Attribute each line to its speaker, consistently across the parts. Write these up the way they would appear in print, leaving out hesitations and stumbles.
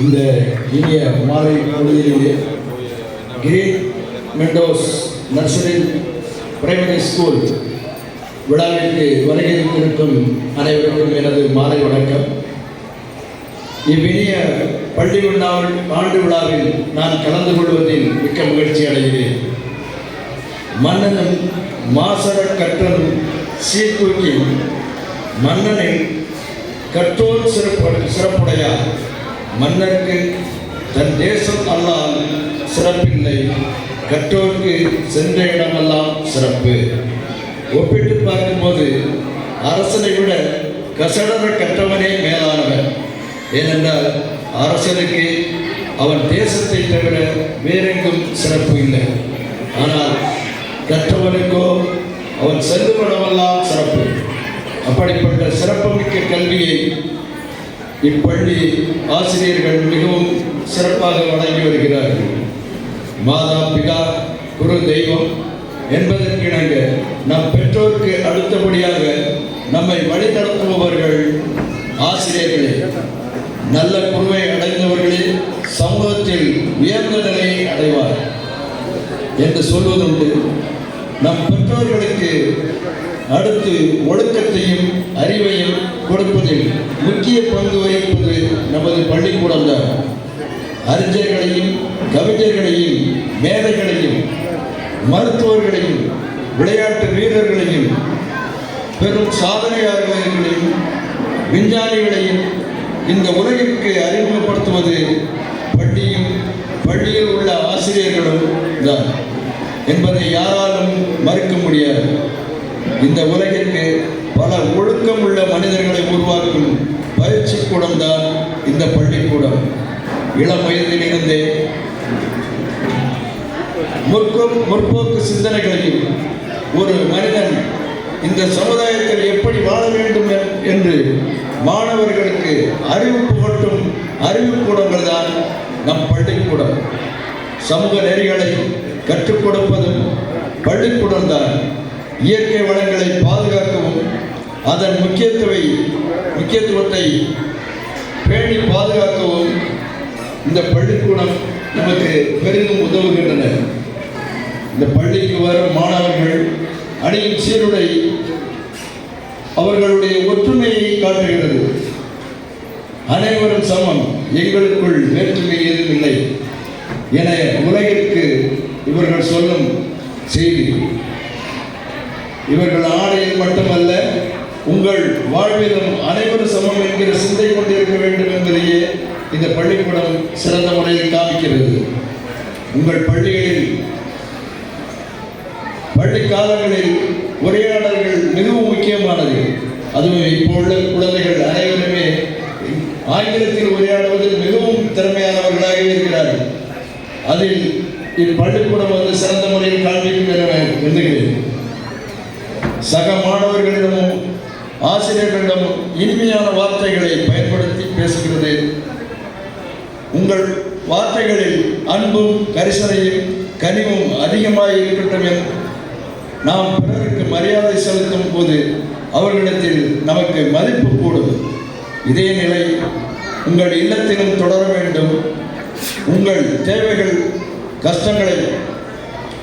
Speaker 1: இந்த இனிய மாலை பொழுதிலே green Mentos nursery primary school விழாவிற்கு வருகின்றிருக்கும் அனைவருக்கும் எனது மாலை வணக்கம். இவ்வினிய பள்ளி ஆண்டு விழாவில் நான் கலந்து கொள்வதில் மிக்க மகிழ்ச்சி அடைகிறேன். மன்னனும் மாசர கற்றன் சீர்தூக்கி மன்னனில் கற்றோர் சிறப்புடையார். மன்னருக்கு தன் தேசம் அல்லால் சிறப்பில்லை, கற்றோருக்கு சென்ற இடமெல்லாம் சிறப்பு. ஒப்பிட்டு பார்க்கும்போது அரசனை விட கசடர கற்றவனே மேலானவன். ஏனென்றால் அரசனுக்கு அவன் தேசத்தை தவிர வேறெங்கும் சிறப்பு இல்லை. ஆனால் கற்றவனுக்கோ அவன் செல்லுமிடமெல்லாம் சிறப்பு. அப்படிப்பட்ட சிறப்புமிக்க கல்வியை இப்பள்ளி ஆசிரியர்கள் மிகவும் சிறப்பாக வழங்கி வருகிறார்கள். மாதா பிதா குரு தெய்வம் என்பதற்கிணங்க நம் பெற்றோருக்கு அடுத்தபடியாக நம்மை வழிநடத்துபவர்கள் ஆசிரியர்களே. நல்ல குருவை அடைந்தவர்களே சமூகத்தில் உயர்ந்த நிலையை அடைவார் என்று சொல்வதுண்டு. நம் பெற்றோர்களுக்கு அடுத்து ஒழுக்கத்தையும் அறிவையும் கொடுப்பதில் முக்கிய பங்கு வகிப்பது நமது பள்ளிக்கூடம்தான். அறிஞர்களையும் கவிஞர்களையும் மேதைகளையும் மருத்துவர்களையும் விளையாட்டு வீரர்களையும் பெரும் சாதனையாளர்களையும் விஞ்ஞானிகளையும் இந்த உலகிற்கு அறிமுகப்படுத்துவது பள்ளியில் உள்ள ஆசிரியர்களும் தான் என்பதை யாராலும் மறுக்க முடியாது. இந்த உலகிற்கு பல ஒழுக்கம் உள்ள மனிதர்களை உருவாக்கும் பயிற்சி கூடம் தான் இந்த பள்ளிக்கூடம். இளம் வயதிலிருந்தே முற்போக்கு சிந்தனைகளையும் ஒரு மனிதன் இந்த சமுதாயத்தில் எப்படி வாழ வேண்டும் என்று மாணவர்களுக்கு அறிவு புகட்டும் அறிவுக்கூடங்கள் தான் நம் பள்ளிக்கூடம். சமூக நெறிகளை கற்றுக் கொடுப்பதும் பள்ளிக்கூடம் தான். இயற்கை வளங்களை பாதுகாக்கவும் அதன் முக்கியத்துவத்தை பேணி பாதுகாக்கவும் இந்த பள்ளிக்கூடம் நமக்கு பெரிதும் உதவுகின்றன. இந்த பள்ளிக்கு வரும் மாணவர்கள் அணியும் சீருடை அவர்களுடைய ஒற்றுமையை காட்டுகிறது. அனைவரும் சமம், எங்களுக்குள் வேற்றுமை ஏதும் இல்லை என உலகிற்கு இவர்கள் சொல்லும் செய்தி. இவர்கள் ஆணையில் மட்டுமல்ல, உங்கள் வாழ்விலும் அனைவரும் சமம் என்கிற சிந்தை கொண்டிருக்க வேண்டும் என்பதையே இந்த பள்ளிக்கூடம் சிறந்த முறையில் காமிக்கிறது. உங்கள் பள்ளிகளில் பள்ளி காலங்களில் உரையாடல்கள் மிகவும் முக்கியமானது. அதுவும் இப்போ உள்ள குழந்தைகள் அனைவருமே ஆங்கிலத்தில் உரையாடுவதில் மிகவும் திறமையானவர்களாக இருக்கிறார்கள். அதில் இப்பள்ளிக்கூடம் சிறந்த முறையில் காண்பிக்கும் என எண்ணுகிறேன். சக மாணவர்களிடமும் ஆசிரியர்களிடமும் இனிமையான வார்த்தைகளை பயன்படுத்தி பேசுகிறது. உங்கள் வார்த்தைகளில் அன்பும் கரிசனையும் கனிவும் அதிகமாக இருக்கட்டும். நாம் பிறருக்கு மரியாதை செலுத்தும் போது அவர்களிடத்தில் நமக்கு மதிப்பு கூடும். இதே நிலை உங்கள் இல்லத்திலும் தொடர வேண்டும். உங்கள் தேவைகள் கஷ்டங்களை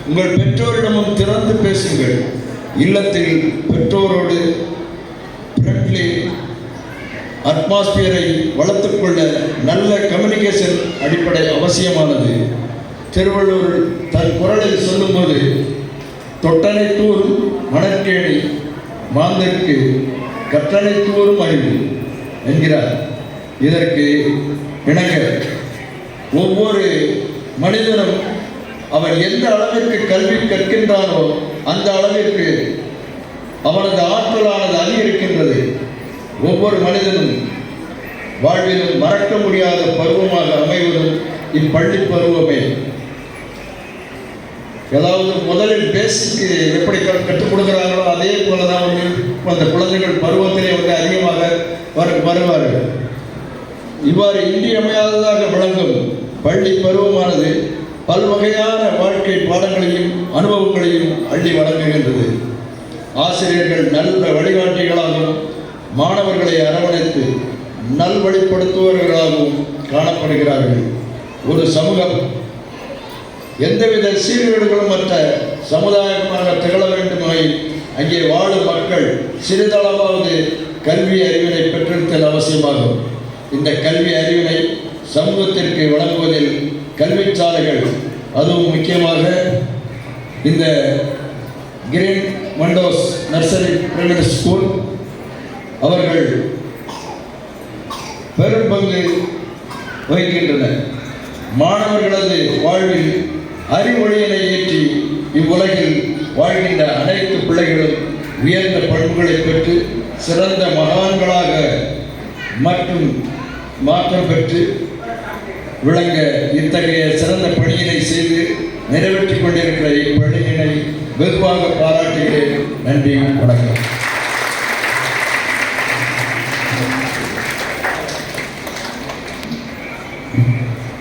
Speaker 1: உங்கள் பெற்றோரிடமும் திறந்து பேசுங்கள். இல்லத்தில் பெற்றோரோடு ஃப்ரெண்ட்லி அட்மாஸ்பியரை வளர்த்துக்கொள்ள நல்ல கம்யூனிகேஷன் அடிப்படை அவசியமானது. திருவள்ளுவர் தன் குரலில் சொல்லும்போது, தொட்டனை தூரும் மணற்கேணி மாந்தற்கு கற்றனை தூரும் அறிவு என்கிறார். இதற்கு இணங்க ஒவ்வொரு மனிதனும் அவன் எந்த அளவிற்கு கல்வி கற்கின்றானோ அந்த அளவிற்கு அவனது ஆற்றலானது அதிகரிக்கின்றது. ஒவ்வொரு மனிதனும் வாழ்விலும் மறக்க முடியாத பருவமாக அமைவதும் இப்பள்ளி பருவமே. ஏதாவது முதலில் பேசிக்கு எப்படி கற்றுக் கொடுக்கிறார்களோ அதே போலதான் அந்த குழந்தைகள் பருவத்திலே அதிகமாக வருவார்கள். இவ்வாறு இன்றியமையாததாக விளங்கும் பள்ளி பருவமானது பல்வகையான வாழ்க்கை பாடங்களையும் அனுபவங்களையும் அள்ளி வழங்குகின்றது. ஆசிரியர்கள் நல்ல வழிகாட்டிகளாகவும் மாணவர்களை அரவணைத்து நல்வழிப்படுத்துபவர்களாகவும் காணப்படுகிறார்கள். ஒரு சமூகம் எந்தவித சீர்கேடுகளும் மற்ற சமுதாயமாக திகழ வேண்டுமாயின் அங்கே வாழும் மக்கள் சிறிதளவாவது கல்வி அறிவினை பெற்றிருத்தல் அவசியமாகும். இந்த கல்வி அறிவினை சமூகத்திற்கு வழங்குவதில் கல்விச்சாலைகள், அதுவும் முக்கியமாக இந்த கிரீன் மண்டோஸ் நர்சரி பிரைமரி ஸ்கூல் அவர்கள் பெரும் பங்கு வகிக்கின்றனர். மாணவர்களது வாழ்வில் அறிவொளியினை ஏற்றி இவ்வுலகில் வாழ்கின்ற அனைத்து பிள்ளைகளும் உயர்ந்த பண்புகளை பெற்று சிறந்த மகான்களாக மற்றும் மாற்றம் பெற்று விளங்க இத்தகைய சிறந்த பணியினை செய்து நிறைவேற்றிக் கொண்டிருக்கிற இப்பணியினை வெகுவாக பாராட்டுகிறேன். நன்றி, வணக்கம்.